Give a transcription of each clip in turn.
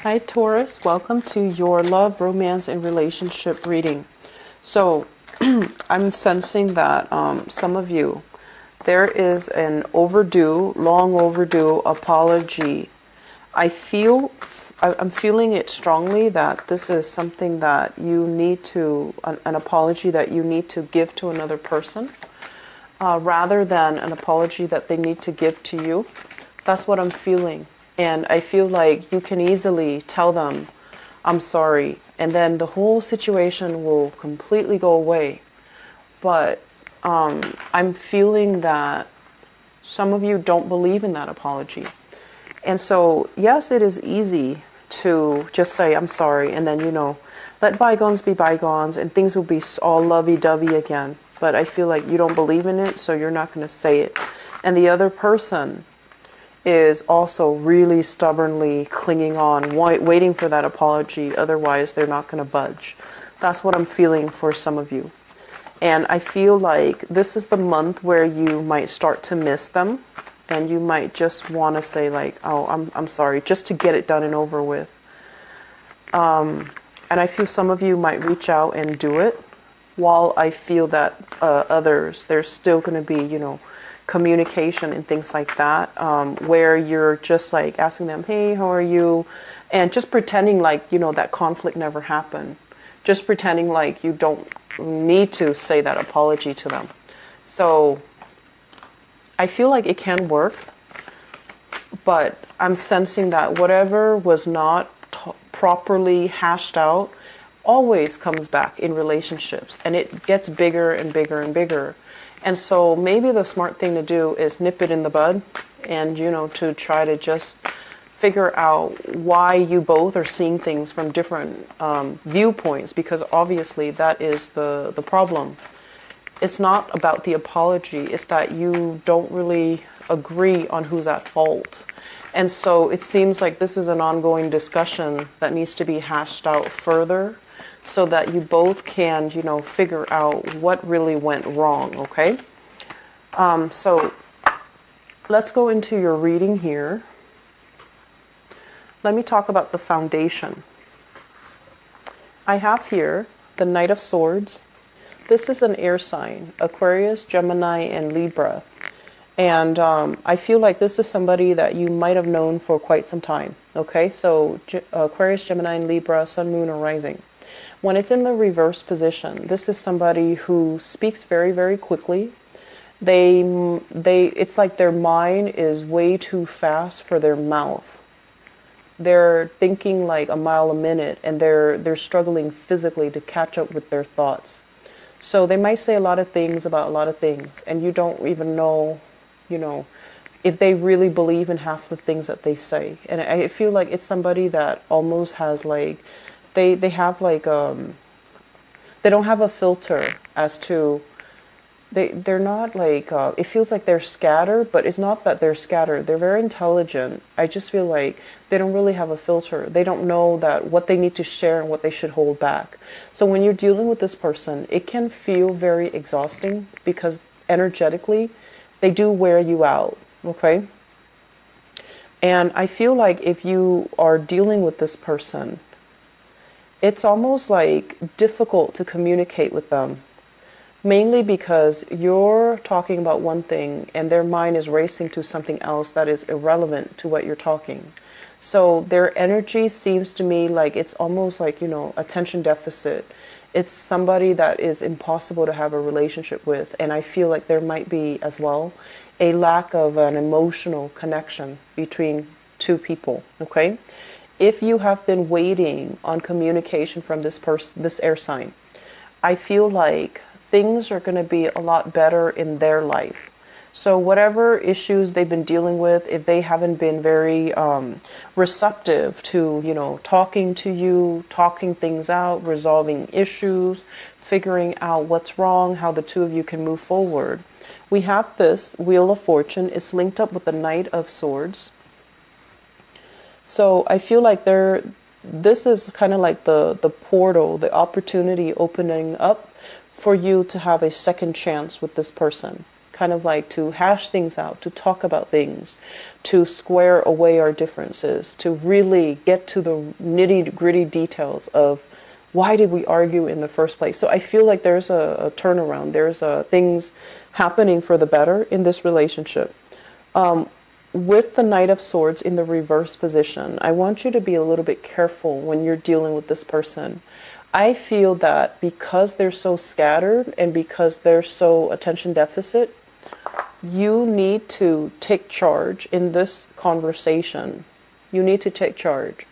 Hi Taurus, welcome to your love, romance, and relationship reading. So I'm sensing that some of you, there is an long overdue apology. I'm feeling it strongly that this is something that you need to, an apology that you need to give to another person, rather than an apology that they need to give to you. That's what I'm feeling. And I feel like you can easily tell them, I'm sorry, and then the whole situation will completely go away. But I'm feeling that some of you don't believe in that apology. And so, yes, it is easy to just say, I'm sorry, and then, let bygones be bygones, and things will be all lovey-dovey again. But I feel like you don't believe in it, so you're not going to say it. And the other person is also really stubbornly clinging on, waiting for that apology. Otherwise, they're not going to budge. That's what I'm feeling for some of you. And I feel like this is the month where you might start to miss them. And you might just want to say like, oh, I'm sorry, just to get it done and over with. And I feel some of you might reach out and do it. While I feel that others, there's still going to be, communication and things like that, where you're just like asking them, hey, how are you? And just pretending like, that conflict never happened. Just pretending like you don't need to say that apology to them. So I feel like it can work, but I'm sensing that whatever was not properly hashed out always comes back in relationships, and it gets bigger and bigger and bigger. And so maybe the smart thing to do is nip it in the bud and, to try to just figure out why you both are seeing things from different viewpoints, because obviously that is the problem. It's not about the apology. It's that you don't really agree on who's at fault. And so it seems like this is an ongoing discussion that needs to be hashed out further, so that you both can, figure out what really went wrong, okay? So let's go into your reading here. Let me talk about the foundation. I have here the Knight of Swords. This is an air sign, Aquarius, Gemini, and Libra. And I feel like this is somebody that you might have known for quite some time, okay? So Aquarius, Gemini, and Libra, Sun, Moon, or Rising. When it's in the reverse position, this is somebody who speaks very, very quickly. It's like their mind is way too fast for their mouth. They're thinking like a mile a minute, and they're struggling physically to catch up with their thoughts. So they might say a lot of things about a lot of things, and you don't even know, if they really believe in half the things that they say. And I feel like it's somebody that almost has like, they have like, they don't have a filter as to, they're not like, it feels like they're scattered, but it's not that they're scattered. They're very intelligent. I just feel like they don't really have a filter. They don't know that what they need to share and what they should hold back. So when you're dealing with this person, it can feel very exhausting, because energetically, they do wear you out, okay? And I feel like if you are dealing with this person, it's almost like difficult to communicate with them, mainly because you're talking about one thing and their mind is racing to something else that is irrelevant to what you're talking. So their energy seems to me like it's almost like, attention deficit. It's somebody that is impossible to have a relationship with. And I feel like there might be as well a lack of an emotional connection between two people, okay? If you have been waiting on communication from this air sign, I feel like things are going to be a lot better in their life. So whatever issues they've been dealing with, if they haven't been very receptive to, talking to you, talking things out, resolving issues, figuring out what's wrong, how the two of you can move forward. We have this Wheel of Fortune. It's linked up with the Knight of Swords. So I feel like this is kind of like the portal, the opportunity opening up for you to have a second chance with this person. kind of like to hash things out, to talk about things, to square away our differences, to really get to the nitty gritty details of why did we argue in the first place. So I feel like there's a turnaround. There's things happening for the better in this relationship. With the Knight of Swords in the reverse position, I want you to be a little bit careful when you're dealing with this person. I feel that because they're so scattered and because they're so attention deficit, you need to take charge in this conversation. You need to take charge.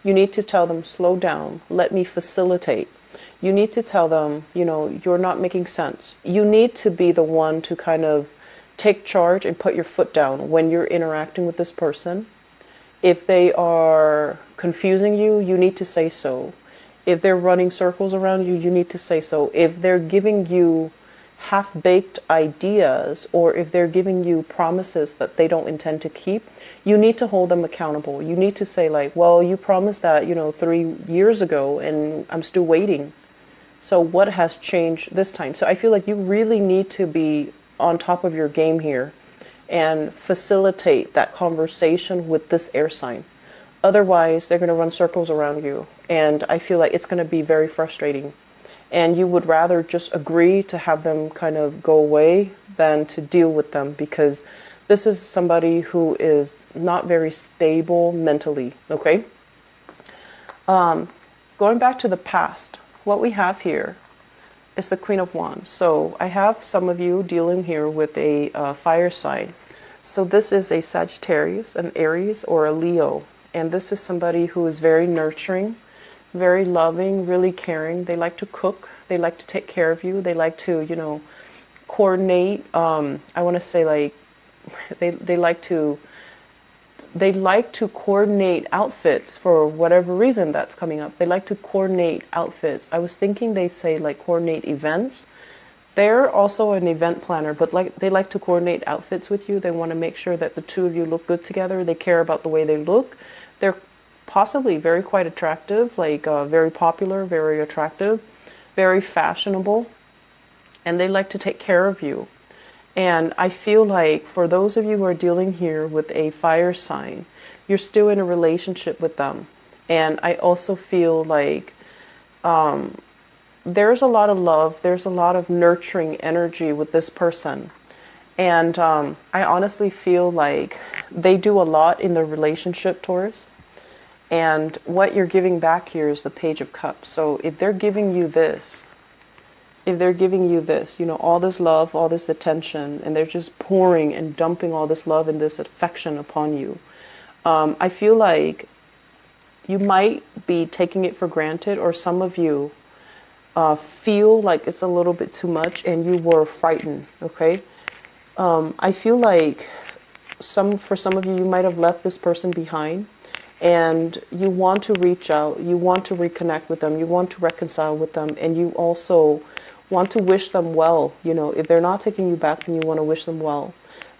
You need to tell them, slow down, let me facilitate. You need to tell them, you know, you're not making sense. You need to be the one to kind of take charge and put your foot down when you're interacting with this person. If they are confusing you, you need to say so. If they're running circles around you, you need to say so. If they're giving you half-baked ideas, or if they're giving you promises that they don't intend to keep, you need to hold them accountable. You need to say like, well, you promised that, you know, 3 years ago and I'm still waiting. So what has changed this time? So I feel like you really need to be on top of your game here and facilitate that conversation with this air sign. Otherwise, they're going to run circles around you. And I feel like it's going to be very frustrating. And you would rather just agree to have them kind of go away than to deal with them, because this is somebody who is not very stable mentally, okay? Going back to the past, what we have here is the Queen of Wands. So I have some of you dealing here with a fire sign. So this is a Sagittarius, an Aries, or a Leo. And this is somebody who is very nurturing, very loving, really caring. They like to cook. They like to take care of you. They like to, you know, coordinate. I want to say like they like to coordinate outfits for whatever reason that's coming up. They like to coordinate outfits. I was thinking they say like coordinate events. They're also an event planner, but like they like to coordinate outfits with you. They want to make sure that the two of you look good together. They care about the way they look. They're possibly very quite attractive, like very popular, very attractive, very fashionable, and they like to take care of you. And I feel like for those of you who are dealing here with a fire sign, you're still in a relationship with them. And I also feel like there's a lot of love, there's a lot of nurturing energy with this person. And I honestly feel like they do a lot in the relationship, Taurus. And what you're giving back here is the Page of Cups. So if they're giving you this, you know, all this love, all this attention, and they're just pouring and dumping all this love and this affection upon you, I feel like you might be taking it for granted, or some of you feel like it's a little bit too much and you were frightened, okay? I feel like for some of you, you might have left this person behind, and you want to reach out, you want to reconnect with them, you want to reconcile with them, and you also want to wish them well. You know, if they're not taking you back, then you want to wish them well.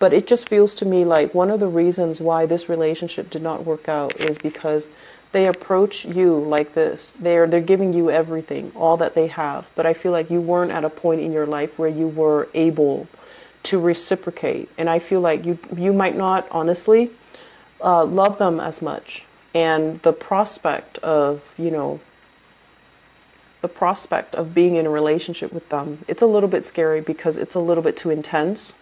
But it just feels to me like one of the reasons why this relationship did not work out is because they approach you like this. They're giving you everything, all that they have. But I feel like you weren't at a point in your life where you were able to reciprocate. And I feel like you might not honestly love them as much. And the prospect of, you know, being in a relationship with them, it's a little bit scary because it's a little bit too intense.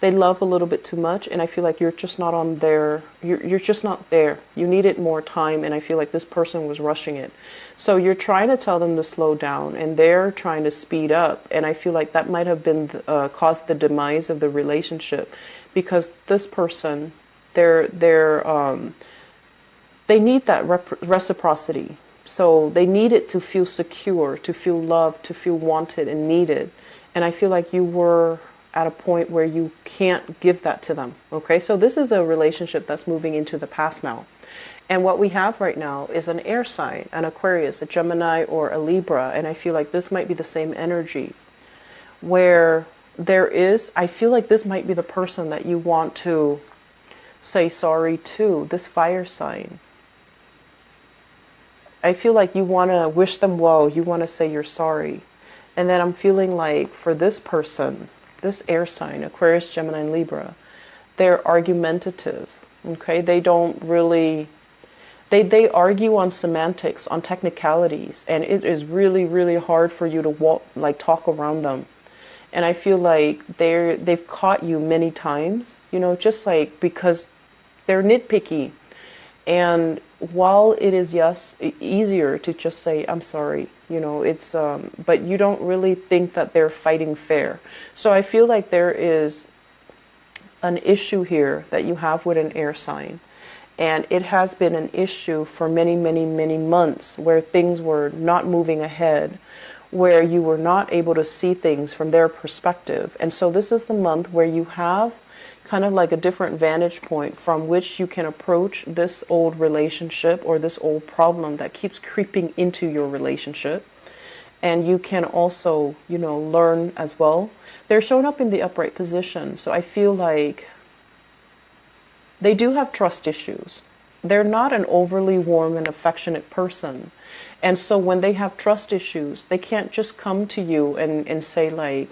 They love a little bit too much, and I feel like you're just not on there. You're just not there. You needed more time, and I feel like this person was rushing it. So you're trying to tell them to slow down, and they're trying to speed up. And I feel like that might have been caused the demise of the relationship, because this person, they need that reciprocity. So they need it to feel secure, to feel loved, to feel wanted and needed. And I feel like you were at a point where you can't give that to them. Okay, so this is a relationship that's moving into the past now. And what we have right now is an air sign, an Aquarius, a Gemini, or a Libra. And I feel like this might be the same energy where I feel like this might be the person that you want to say sorry to, this fire sign. I feel like you want to wish them well. You want to say you're sorry. And then I'm feeling like for this person, this air sign, Aquarius, Gemini, and Libra, they're argumentative. Okay, they don't really, they argue on semantics, on technicalities, and it is really, really hard for you to talk around them. And I feel like they've caught you many times, just like because they're nitpicky. And while it is, yes, easier to just say, I'm sorry, it's, but you don't really think that they're fighting fair. So I feel like there is an issue here that you have with an air sign. And it has been an issue for many, many, many months where things were not moving ahead, where you were not able to see things from their perspective. And so this is the month where you have kind of like a different vantage point from which you can approach this old relationship or this old problem that keeps creeping into your relationship. And you can also, learn as well. They're showing up in the upright position. So I feel like they do have trust issues. They're not an overly warm and affectionate person. And so when they have trust issues, they can't just come to you and say like,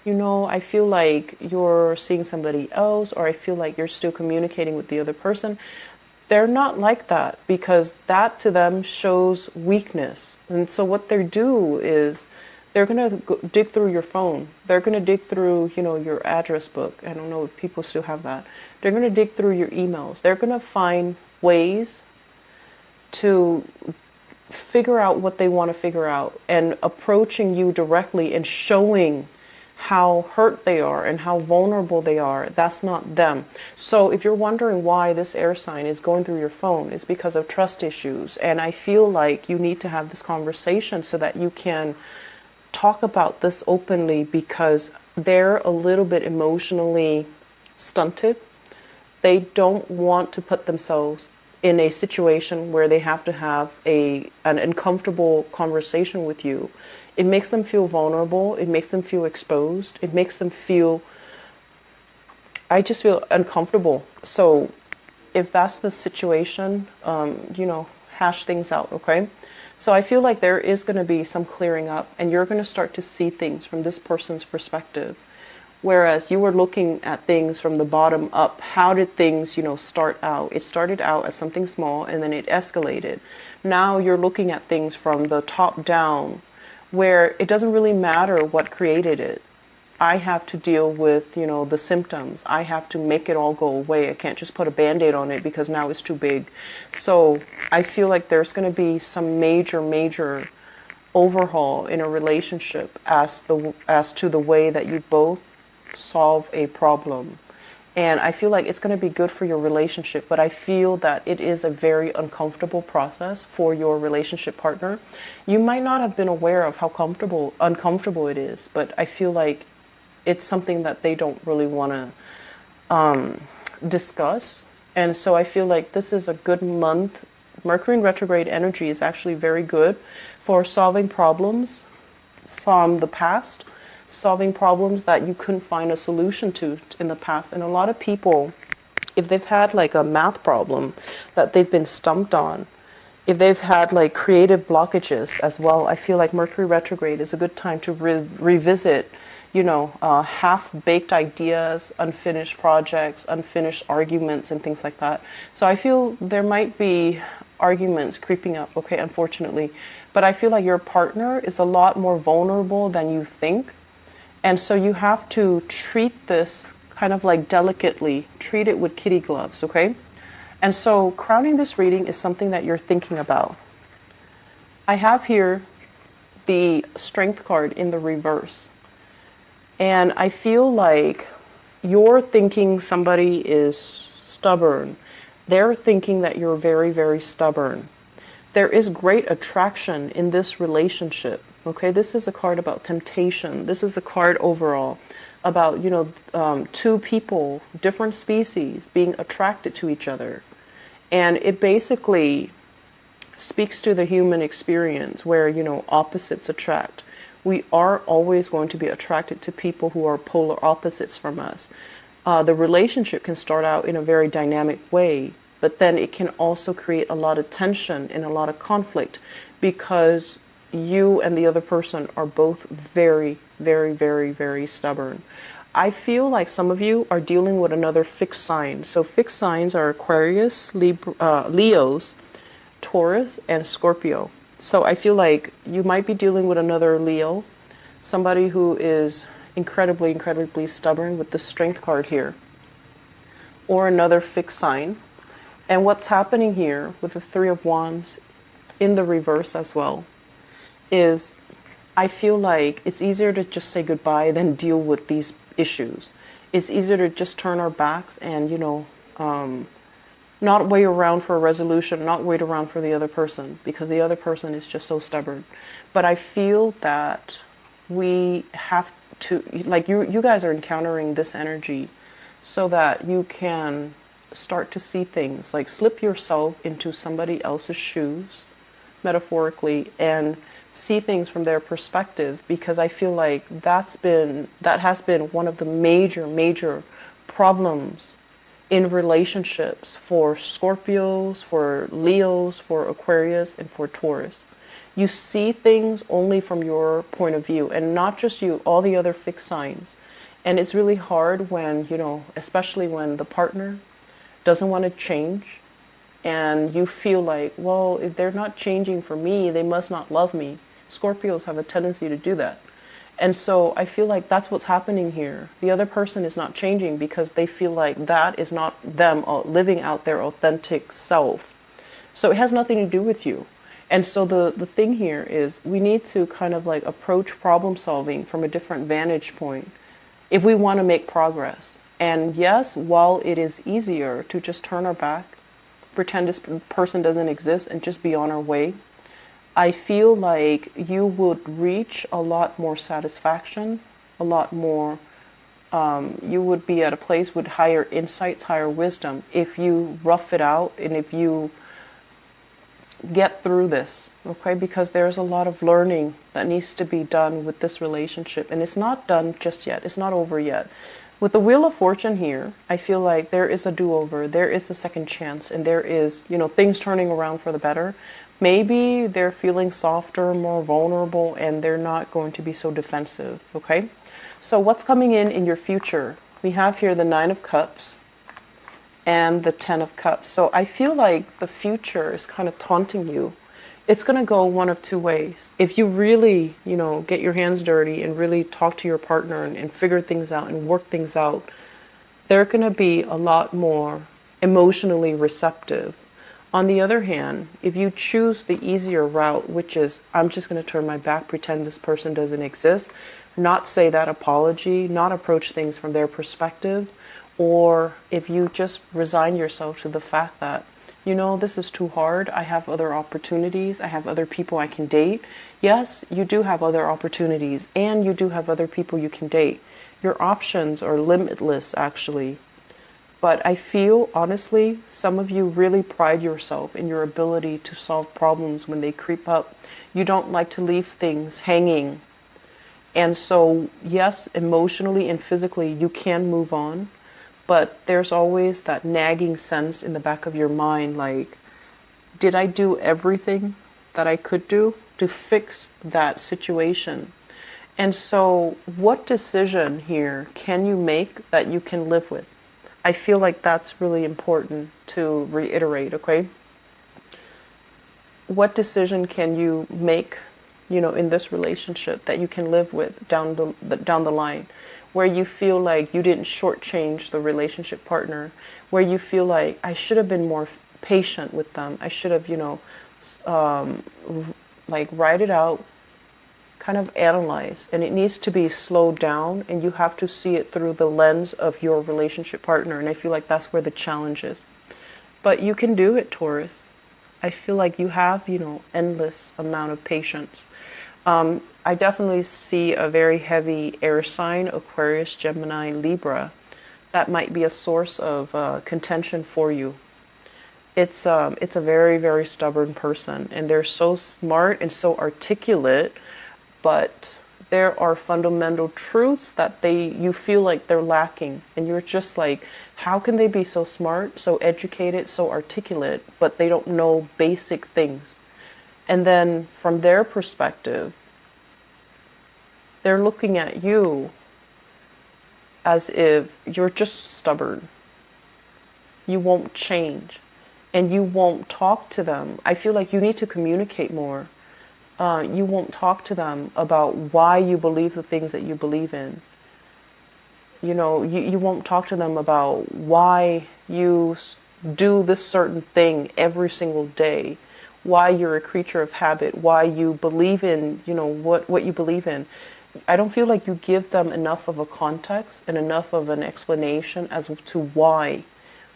I feel like you're seeing somebody else, or I feel like you're still communicating with the other person. They're not like that, because that to them shows weakness. And so what they do is they're going to dig through your phone. They're going to dig through, your address book. I don't know if people still have that. They're going to dig through your emails. They're going to find ways to figure out what they want to figure out, and approaching you directly and showing how hurt they are and how vulnerable they are. That's not them. So if you're wondering why this air sign is going through your phone, it's because of trust issues. And I feel like you need to have this conversation so that you can talk about this openly, because they're a little bit emotionally stunted. They don't want to put themselves in a situation where they have to have an uncomfortable conversation with you. It makes them feel vulnerable. It makes them feel exposed. It makes them feel, I just feel uncomfortable. So if that's the situation, hash things out, okay? So I feel like there is going to be some clearing up, and you're going to start to see things from this person's perspective. Whereas you were looking at things from the bottom up. How did things, start out? It started out as something small, and then it escalated. Now you're looking at things from the top down, where it doesn't really matter what created it. I have to deal with, the symptoms. I have to make it all go away. I can't just put a Band-Aid on it because now it's too big. So I feel like there's going to be some major, major overhaul in a relationship as to the way that you both solve a problem. And I feel like it's going to be good for your relationship, but I feel that it is a very uncomfortable process for your relationship partner. You might not have been aware of how uncomfortable it is, but I feel like it's something that they don't really want to discuss. And so I feel like this is a good month. Mercury in retrograde energy is actually very good for solving problems from the past, solving problems that you couldn't find a solution to in the past. And a lot of people, if they've had like a math problem that they've been stumped on, if they've had like creative blockages as well, I feel like Mercury retrograde is a good time to revisit, half-baked ideas, unfinished projects, unfinished arguments, and things like that. So I feel there might be arguments creeping up, okay, unfortunately. But I feel like your partner is a lot more vulnerable than you think. And so you have to treat this kind of like delicately, treat it with kitty gloves, okay? And so crowning this reading is something that you're thinking about. I have here the Strength card in the reverse. And I feel like you're thinking somebody is stubborn. They're thinking that you're very, very stubborn. There is great attraction in this relationship. Okay, this is a card about temptation. This is a card overall about, two people, different species, being attracted to each other. And it basically speaks to the human experience where, opposites attract. We are always going to be attracted to people who are polar opposites from us. The relationship can start out in a very dynamic way, but then it can also create a lot of tension and a lot of conflict, because you and the other person are both very, very, very, very stubborn. I feel like some of you are dealing with another fixed sign. So fixed signs are Aquarius, Leos, Taurus, and Scorpio. So I feel like you might be dealing with another Leo, somebody who is incredibly, incredibly stubborn with the Strength card here, or another fixed sign. And what's happening here with the Three of Wands in the reverse as well is I feel like it's easier to just say goodbye than deal with these issues. It's easier to just turn our backs and, not wait around for a resolution, not wait around for the other person, because the other person is just so stubborn. But I feel that we have to, like you guys are encountering this energy so that you can start to see things, like slip yourself into somebody else's shoes, metaphorically, and see things from their perspective, because I feel like that has been one of the major problems in relationships for Scorpios, for Leos, for Aquarius, and for Taurus. You see things only from your point of view, and not just you, all the other fixed signs. And it's really hard when, especially when the partner doesn't want to change, and you feel like, well, if they're not changing for me, they must not love me. Scorpios have a tendency to do that. And so I feel like that's what's happening here. The other person is not changing because they feel like that is not them living out their authentic self. So it has nothing to do with you. And so the thing here is we need to kind of like approach problem solving from a different vantage point if we want to make progress. And yes, while it is easier to just turn our back, pretend this person doesn't exist, and just be on our way, I feel like you would reach a lot more satisfaction, a lot more, you would be at a place with higher insights, higher wisdom, if you rough it out and if you get through this, okay? Because there's a lot of learning that needs to be done with this relationship, and it's not done just yet. It's not over yet. With the Wheel of Fortune here, I feel like there is a do-over, there is a second chance, and there is, things turning around for the better. Maybe they're feeling softer, more vulnerable, and they're not going to be so defensive, okay? So what's coming in your future? We have here the Nine of Cups and the Ten of Cups. So I feel like the future is kind of taunting you. It's going to go one of two ways. If you really, get your hands dirty and really talk to your partner and figure things out and work things out, they're going to be a lot more emotionally receptive. On the other hand, if you choose the easier route, which is, I'm just going to turn my back, pretend this person doesn't exist, not say that apology, not approach things from their perspective, or if you just resign yourself to the fact that, this is too hard, I have other opportunities, I have other people I can date. Yes, you do have other opportunities, and you do have other people you can date. Your options are limitless, actually. But I feel, honestly, some of you really pride yourself in your ability to solve problems when they creep up. You don't like to leave things hanging. And so, yes, emotionally and physically, you can move on. But there's always that nagging sense in the back of your mind, like, did I do everything that I could do to fix that situation? And so, what decision here can you make that you can live with? I feel like that's really important to reiterate, okay? What decision can you make, in this relationship that you can live with down the line, where you feel like you didn't shortchange the relationship partner, where you feel like I should have been more patient with them, I should have, write it out, kind of analyze, and it needs to be slowed down, and you have to see it through the lens of your relationship partner, and I feel like that's where the challenge is. But you can do it, Taurus. I feel like you have, endless amount of patience. I definitely see a very heavy air sign, Aquarius, Gemini, Libra. That might be a source of contention for you. It's a very, very stubborn person, and they're so smart and so articulate, but there are fundamental truths that you feel like they're lacking, and you're just like, how can they be so smart, so educated, so articulate, but they don't know basic things? And then from their perspective, they're looking at you as if you're just stubborn. You won't change. And you won't talk to them. I feel like you need to communicate more. You won't talk to them about why you believe the things that you believe in. You know, you won't talk to them about why you do this certain thing every single day, why you're a creature of habit, why you believe in, you know, what you believe in. I don't feel like you give them enough of a context and enough of an explanation as to why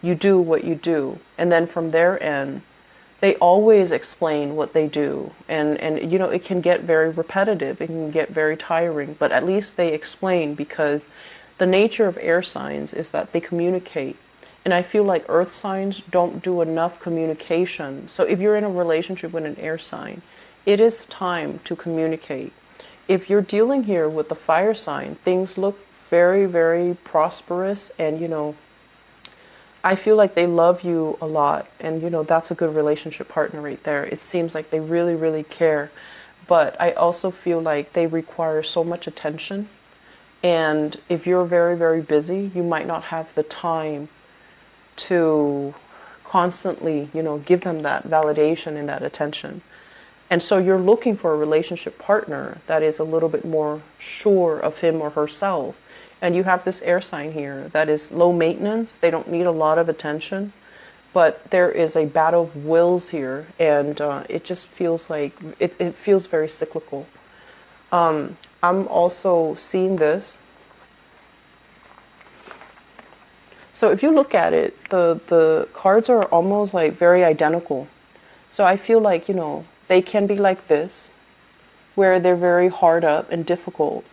you do what you do. And then from their end, they always explain what they do. And you know, it can get very repetitive. It can get very tiring. But at least they explain, because the nature of air signs is that they communicate. And I feel like earth signs don't do enough communication. So if you're in a relationship with an air sign, it is time to communicate. If you're dealing here with the fire sign, things look very, very prosperous, and you know, I feel like they love you a lot, and you know, that's a good relationship partner right there. It seems like they really, really care. But I also feel like they require so much attention. And if you're very, very busy, you might not have the time to constantly, you know, give them that validation and that attention. And so you're looking for a relationship partner that is a little bit more sure of him or herself. And you have this air sign here that is low maintenance. They don't need a lot of attention, but there is a battle of wills here, and it just feels like it feels very cyclical. I'm also seeing this. So if you look at it, the cards are almost like very identical. So I feel like, you know, they can be like this, where they're very hard up and difficult.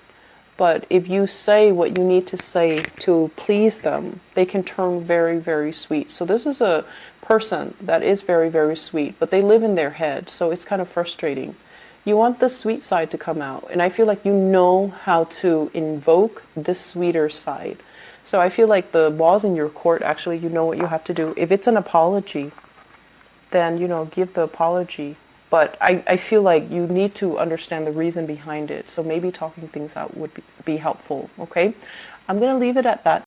But if you say what you need to say to please them, they can turn very, very sweet. So this is a person that is very, very sweet, but they live in their head. So it's kind of frustrating. You want the sweet side to come out. And I feel like you know how to invoke this sweeter side. So I feel like the ball's in your court. Actually, you know what you have to do. If it's an apology, then, you know, give the apology. But I feel like you need to understand the reason behind it. So maybe talking things out would be helpful. Okay, I'm going to leave it at that.